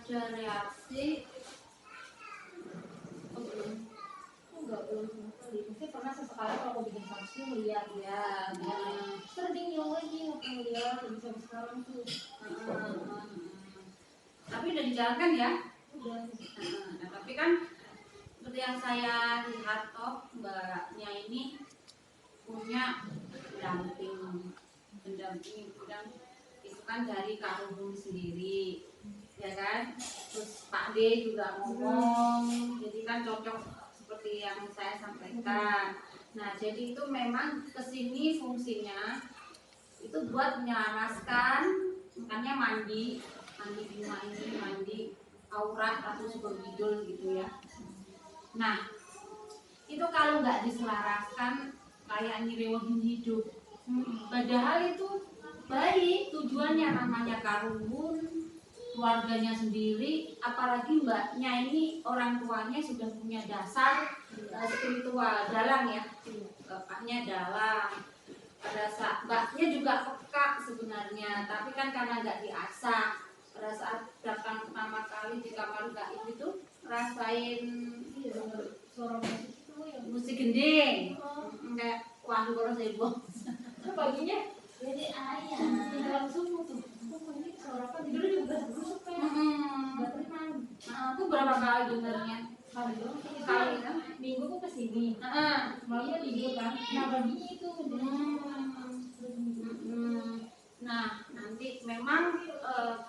ada reaksi. Oh, belum. Belum sama sekali. Mungkin pernah sesekali kalau aku bikin saksi melihat ya, sering nyuruh lagi ngeliat dari sampai sekarang tuh. Tapi udah dijalankan ya? Udah. Nah, tapi kan seperti yang saya lihat toh mbaknya ini punya pendamping itu kan dari Kak Ruhun sendiri, ya kan? Terus Pak D juga ngomong, jadi kan cocok seperti yang saya sampaikan. Nah, jadi itu memang kesini fungsinya itu buat menyelaraskan, makanya mandi Bima ini, mandi aurat Ratu Sugeng gitu ya. Nah, itu kalau nggak diselaraskan kayak nyirewohin hidup. Padahal itu baik tujuannya, namanya Karungun, keluarganya sendiri, apalagi mbaknya ini orang tuanya sudah punya dasar spiritual dalam ya, bapaknya dalam. Pada saat mbaknya juga peka sebenarnya, tapi kan karena nggak diasah. Pada saat datang pertama kali di kamar gaib itu rasain suara musik itu ya, musik gending, kayak wah kalau saya buang paginya jadi ayah langsung tuh ini suara apa dulu juga rusuk ya, nggak tenang. Aku berapa kali dengarnya kali kan minggu tuh kesini, malamnya libur kan, nah paginya itu nah nanti memang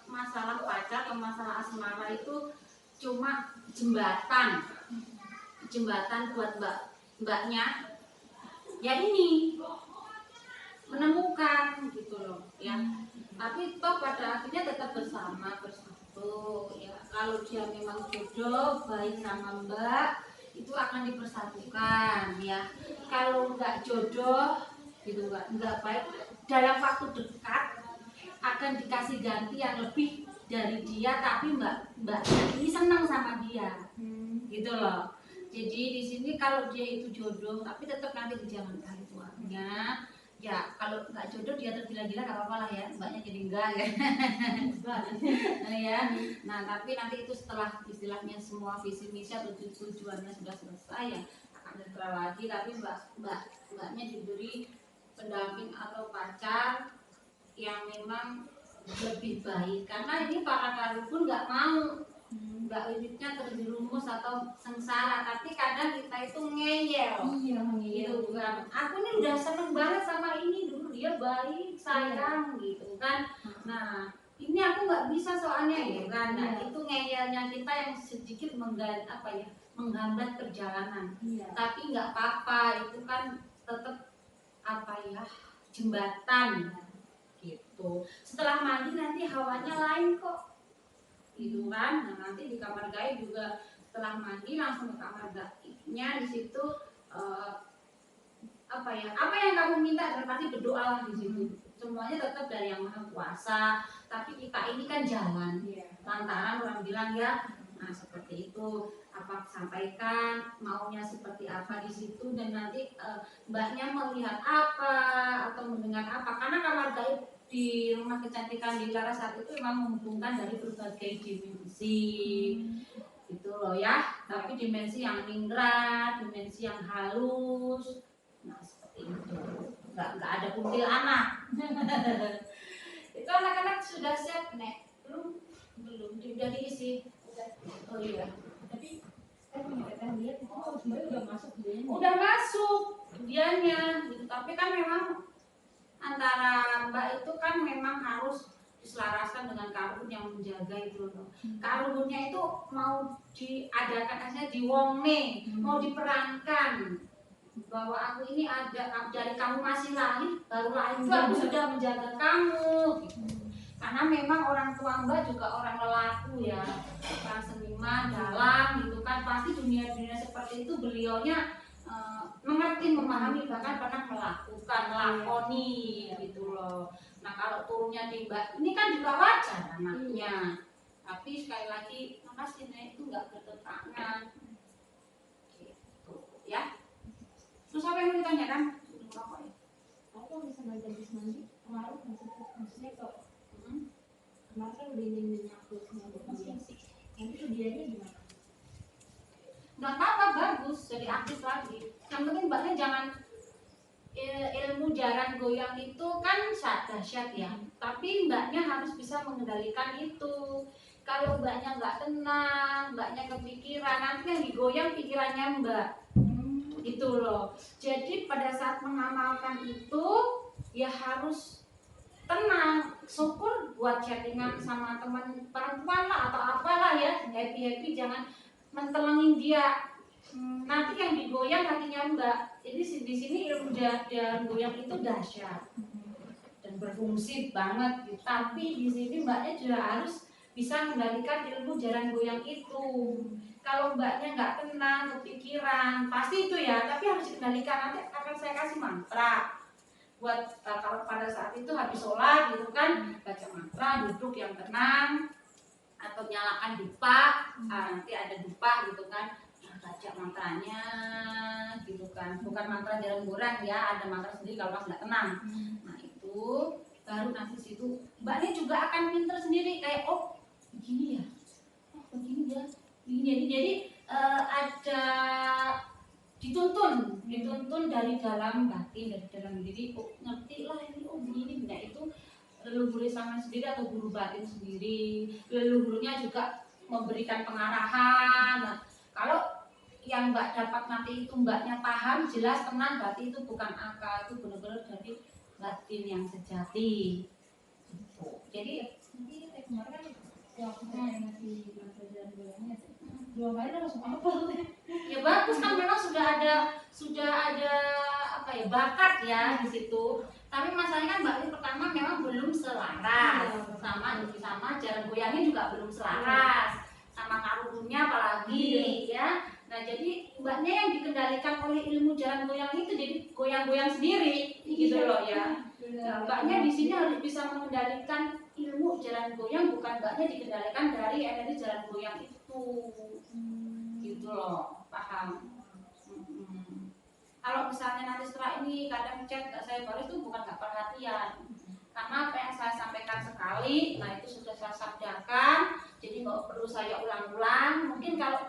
masalah pacar atau masalah asmara itu cuma jembatan buat mbaknya ya ini menemukan gitu loh ya. Tapi toh pada akhirnya tetap bersatu ya. Kalau dia memang jodoh baik sama mbak itu akan dipersatukan ya. Kalau nggak jodoh gitu nggak baik, dalam waktu dekat akan dikasih ganti yang lebih dari dia, tapi mbaknya ini senang sama dia gitu loh. Jadi di sini kalau dia itu jodoh tapi tetap nanti dijalankan ritualnya ya. Kalau nggak jodoh dia tergila-gila nggak apa-apa lah ya, mbaknya jadi enggak ya. Ya. Nah tapi nanti itu setelah istilahnya semua visi misi atau tujuannya sudah selesai ya akan netral lagi, tapi mbaknya diberi pendamping atau pacar yang memang lebih baik, karena ini para karun pun nggak mau mbak Widitnya terjerumus atau sengsara, tapi kadang kita itu ngeyel, gitu kan. Aku ini udah seneng banget sama ini, dulu dia baik sayang gitu kan. Nah ini aku nggak bisa soalnya ya kan. Nah itu ngeyelnya kita yang sedikit menghambat perjalanan, tapi nggak apa-apa, itu kan tetap jembatan gitu. Setelah mandi nanti hawanya lain kok gitu kan. Nah nanti di kamar gaib juga setelah mandi langsung ke kamar gaibnya, di situ apa yang kamu minta dan pasti berdoa di situ. Semuanya tetap dari yang Maha Kuasa, tapi kita ini kan jalan lantaran orang bilang ya. Nah seperti itu, apa sampaikan maunya seperti apa di situ, dan nanti mbaknya melihat apa atau mendengar apa, karena kamar gaib di rumah kecantikan di Laras saat itu memang menghubungkan dari berbagai dimensi gitu loh ya. Tapi dimensi yang ningrat, dimensi yang halus, nah seperti itu. Nggak ada kuntilanak. Itu anak-anak sudah siap nek? Belum sudah diisi. Oh iya, tapi saya mengatakan dia itu sebenarnya udah masuk dianya. Udah masuk dianya gitu. Tapi kan memang antara mbak itu kan memang harus diselaraskan dengan karun yang menjaga itu loh. Karunnya itu mau diadakan aja di wongne, mau diperankan bahwa aku ini ada dari kamu masih lahir baru lahir itu aku sudah menjaga kamu gitu. Karena memang orang tua mbak juga orang lelaku ya, orang seniman dalam gitu kan, pasti dunia-dunia seperti itu beliaunya mengerti, memahami, bahkan pernah melakoni gitu loh. Nah kalau turunnya di mbak ini kan juga wajar anaknya, tapi sekali lagi makasih nek itu nggak bertentangan gitu ya. Terus apa yang mau ditanyakan? Aku bisa belajar habis mandi kemarin maksudnya kok kemarin kan udah nyanyi aku goyang itu kan dahsyat ya, tapi mbaknya harus bisa mengendalikan itu. Kalau mbaknya nggak tenang, mbaknya kepikiran, nanti yang digoyang pikirannya mbak, gitu loh. Jadi pada saat mengamalkan itu ya harus tenang. Syukur buat chattingan sama teman perempuan lah atau apalah ya, happy jangan mentelengin dia. Nanti yang digoyang hatinya mbak. Jadi di sini ilmu jalan goyang itu dahsyat dan berfungsi banget gitu. Tapi di sini mbaknya juga harus bisa mengendalikan ilmu jalan goyang itu. Kalau mbaknya nggak tenang, kepikiran, pasti itu ya. Tapi harus dikendalikan. Nanti akan saya kasih mantra buat kalau pada saat itu habis sholat gitu kan, baca mantra, duduk yang tenang atau nyalakan dupa. Nanti ada dupa gitu kan, baca mantranya gitu kan, bukan mantra jalan goyang ya, ada mantra sendiri kalau pas nggak tenang. Nah itu baru nanti situ mbaknya juga akan pinter sendiri kayak oh begini ya, oh begini ya, begini. Jadi ada dituntun dari dalam batin, dari dalam diri. Oh ngerti lah ini, oh begini. Nah itu leluhur sama sendiri atau guru batin sendiri, leluhurnya juga memberikan pengarahan. Nah kalau yang mbak dapat nanti itu mbaknya paham, jelas, tenang, berarti itu bukan akal, itu benar-benar dari batin yang sejati. Jadi kemarin kan waktu saya ngasih pelajaran goyangnya 2 kali langsung hafal. Ya bagus kan, memang sudah ada apa ya, bakat ya di situ. Tapi masalahnya kan mbak ini pertama memang belum selaras sama jalan goyangnya juga belum selaras sama karunnya apalagi ya. Nah jadi mbaknya yang dikendalikan oleh ilmu jalan goyang itu jadi goyang-goyang sendiri gitu loh ya. Nah, mbaknya di sini harus bisa mengendalikan ilmu jalan goyang, bukan mbaknya dikendalikan dari energi jalan goyang itu. Gitu loh, paham? Kalau misalnya nanti setelah ini kadang chat nggak saya balas itu bukan nggak perhatian, karena apa yang saya sampaikan sekali, nah itu sudah saya sabdakan, jadi nggak perlu saya ulang-ulang. Mungkin kalau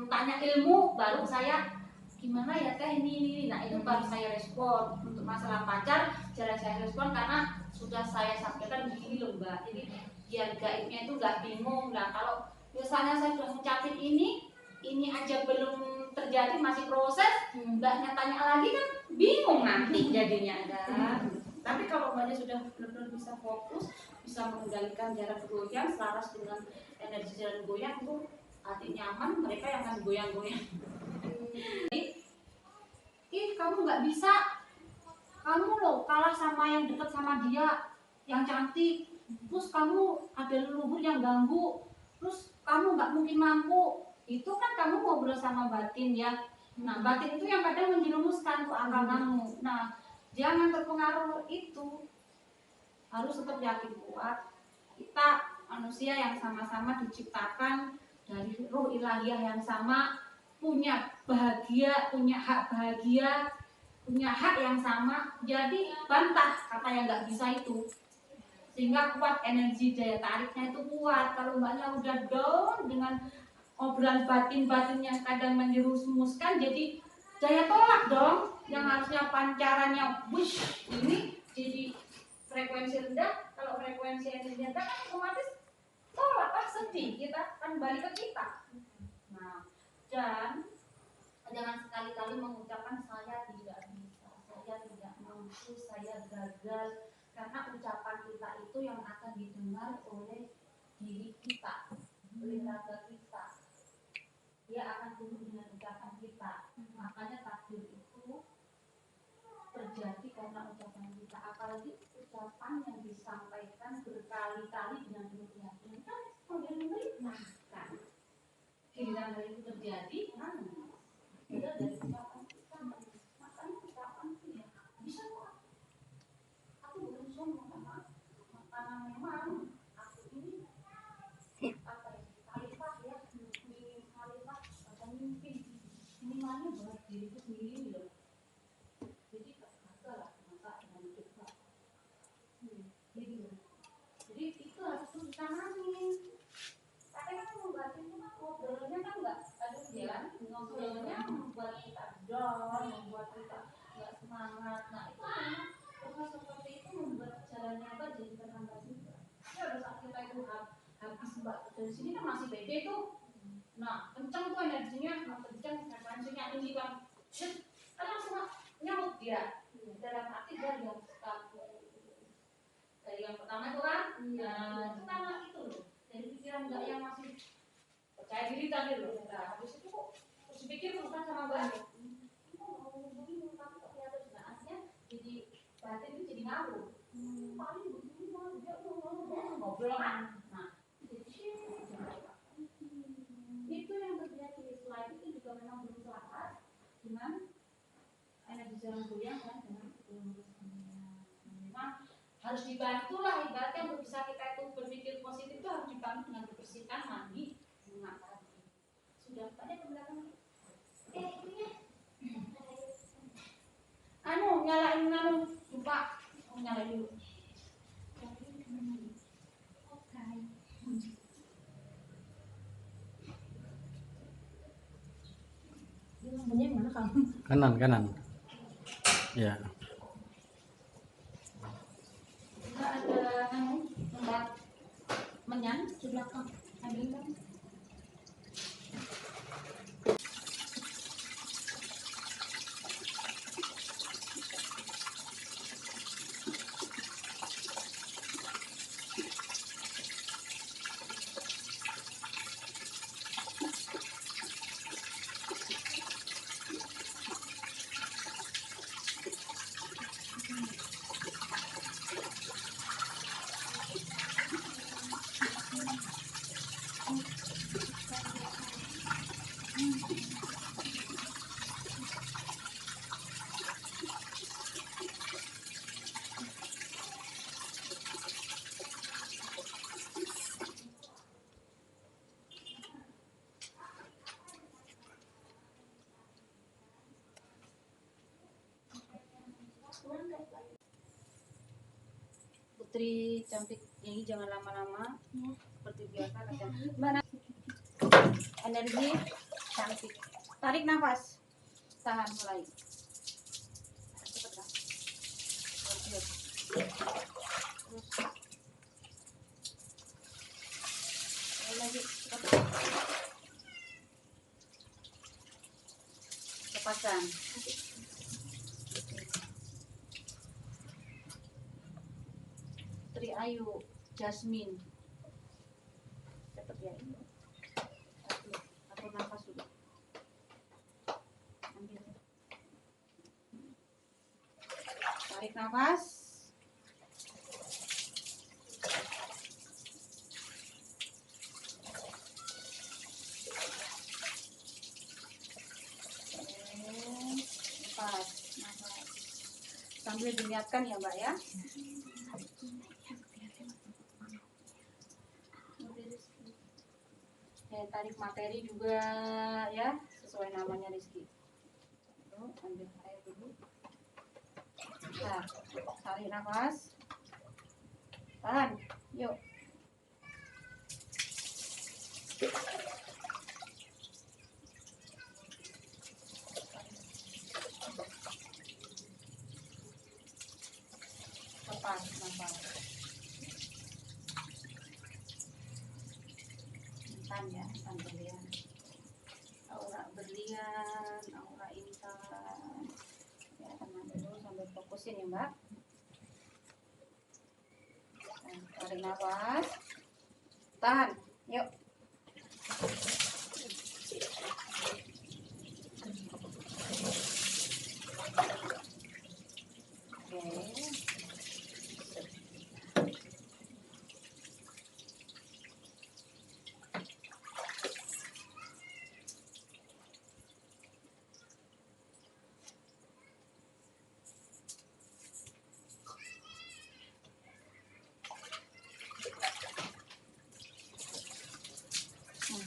tanya ilmu baru saya gimana ya teh ini, nah itu baru saya respon. Untuk masalah pacar jarang saya respon karena sudah saya sampaikan begini loh mbak, jadi biar gaibnya itu nggak bingung. Nah kalau misalnya saya sudah ngucapin ini aja belum terjadi, masih proses, mbaknya tanya lagi kan bingung nanti jadinya kan. Tapi kalau mbaknya sudah benar-benar bisa fokus, bisa mengendalikan jarak goyang selaras dengan energi jalan goyang, itu hati nyaman, mereka yang akan goyang-goyang. Ih kamu nggak bisa, kamu loh kalah sama yang dekat sama dia yang cantik, terus kamu ada leluhur yang ganggu, terus kamu nggak mungkin mampu. Itu kan kamu ngobrol sama batin ya. Nah batin itu yang kadang menjerumuskan tuh akal kamu. Nah jangan terpengaruh itu, harus tetap yakin kuat. Kita manusia yang sama-sama diciptakan dari roh ilahiyah yang sama, punya bahagia, punya hak bahagia, punya hak yang sama. Jadi bantah kata yang nggak bisa itu, sehingga kuat energi daya tariknya itu kuat. Kalau mbaknya udah down dengan obrolan batin-batin yang kadang menjerumuskan, jadi daya tolak dong. Yang harusnya pancarannya wush, ini jadi frekuensi rendah. Kalau frekuensi energi rendah kan otomatis tolak lah, sedih, kita kan balik ke kita. Nah dan jangan sekali-kali mengucapkan saya tidak bisa, saya tidak mampu, saya gagal, karena ucapan kita itu yang akan didengar oleh diri kita, oleh raga kita. Dia akan tumbuh dengan ucapan kita. Makanya takdir itu terjadi karena ucapan kita. Apalagi ucapan yang disampaikan berkali-kali dengan penuh keyakinan kan model memerintahkan. Giliran hal itu terjadi, udah dari ucapan kita. Makanya ucapan itu ya bisa kok. Aku belum sombong karena memang aku ini apa ya, khalifah ya, mimpi khalifah atau mimpi minimalnya buat diriku sendiri loh. Jadi tak kata lah masa dengan kita. Jadi itu harus ditanamin. Kadang kan membuat itu kan ngobrolnya kan nggak ada jalan, ngobrolnya membuat kita down, membuat kita nggak semangat. Nah itu memang proses habis mbak dari sini kan masih pede tuh. Nah kenceng tuh energinya, kenceng frekuensinya tinggi kan, kan langsung nyaut dia. Dalam arti dia yang dari yang pertama itu kan, pertama itu loh, dari pikiran mbak yang masih percaya diri tadi loh. Nah habis itu kok terus dipikir bukan sama mbak, begini tapi kok ternyata sebenarnya jadi batin itu jadi ngawur. Paling begini malu dia ngobrol kan. Nah itu yang terjadi. Selain itu juga memang belum selaras dengan energi jalan goyang kan, dengan memang harus dibantu lah, ibaratnya untuk bisa kita itu berpikir positif itu harus dibantu dengan membersihkan mandi bunga tadi. Sudah pada keberatan itu ya. Nyalain lupa nyalain dulu. Lampunya mana kamu? Kanan. Ya. Ada tempat menyan di belakang. Ambil kan? Putri cantik ini jangan lama-lama ya. Seperti biasa mana energi cantik. Tarik nafas, tahan, mulai. Terus lagi lepaskan. Putri Ayu, Jasmine, cepet ya. Atur nafas dulu. Ambil. Tarik nafas. Lepas nafas. Sambil diniatkan ya Mbak ya. Tarik materi juga ya, sesuai namanya Rizky. Ambil air dulu. Nah, tarik nafas. Tahan, yuk. Lepas nafas. Ya, berlian, aura berlian, aura intan ya, tenang dulu sambil fokusin ya Mbak. Nah, tarik nafas, tahan, yuk.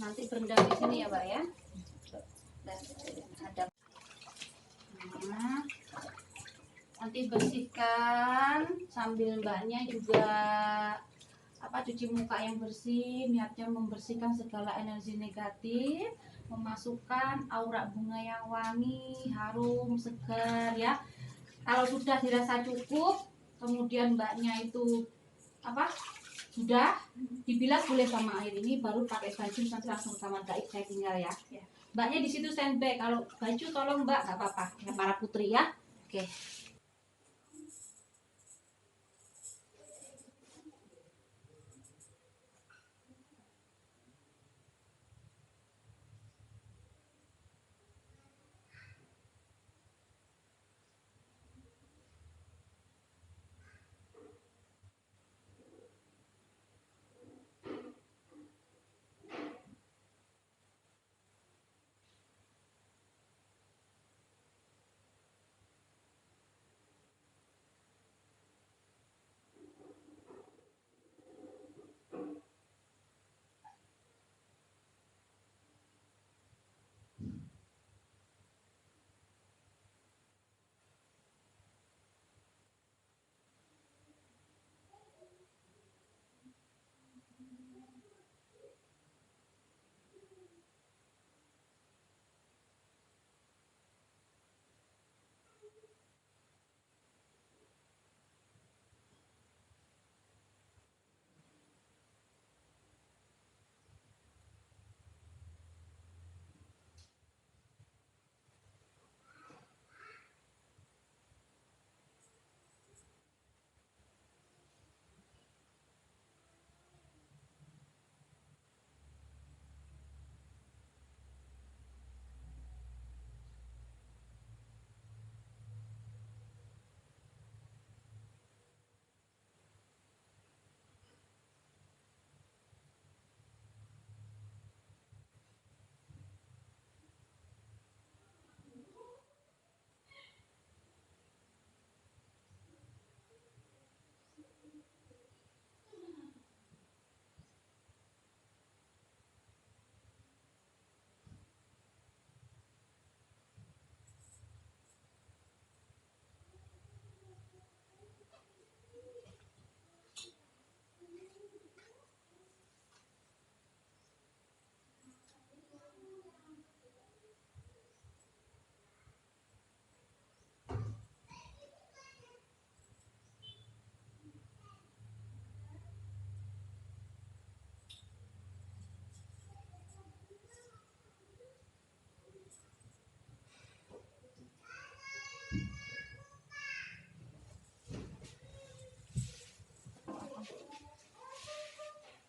Nanti berendam di sini ya Mbak ya. Ada. Nah, nanti bersihkan sambil Mbaknya juga cuci muka yang bersih, niatnya membersihkan segala energi negatif, memasukkan aura bunga yang wangi, harum, segar ya. Kalau sudah dirasa cukup, kemudian Mbaknya itu Sudah dibilas boleh sama air ini, baru pakai baju nanti langsung kamar gaib saya tinggal ya. Mbaknya di situ standby, kalau baju tolong mbak nggak apa-apa ya para putri ya. Oke.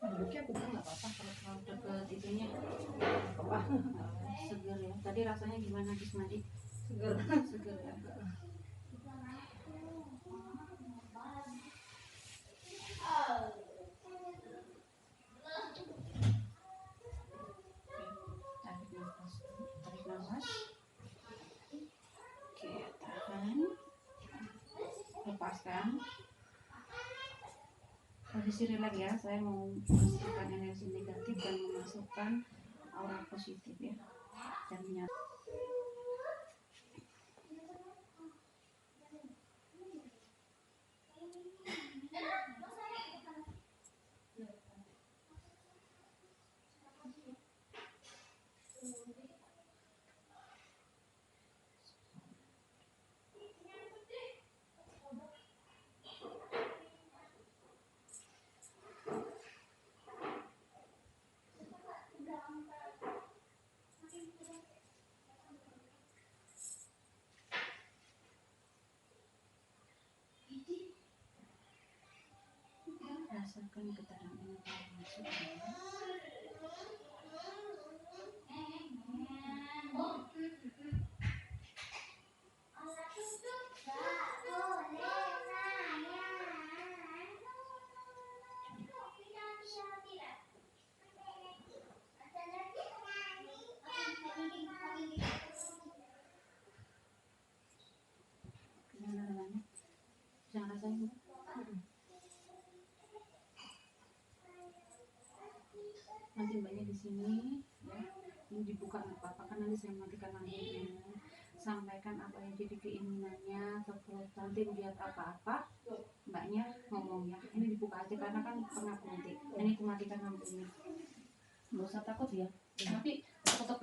Duduknya bukan nggak apa-apa kalau deket itunya apa seger ya. Tadi rasanya gimana habis mandi? Seger, seger ya. Tarik nafas, tarik nafas. Oke, tahan. Lepaskan. Posisi relax ya, saya mau membersihkan energi negatif dan memasukkan aura positif ya, dan menyatu. Rasakan getaran energi yang masuk. Gimana namanya? Jangan rasain. Nanti mbaknya di sini ya, ini dibuka nggak apa-apa kan, nanti saya matikan lampunya, sampaikan apa yang jadi keinginannya, terus nanti lihat apa-apa mbaknya ngomong ya, ini dibuka aja karena kan pengap nanti, ini aku matikan lampunya, nggak usah takut ya, tapi tetap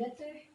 That's it.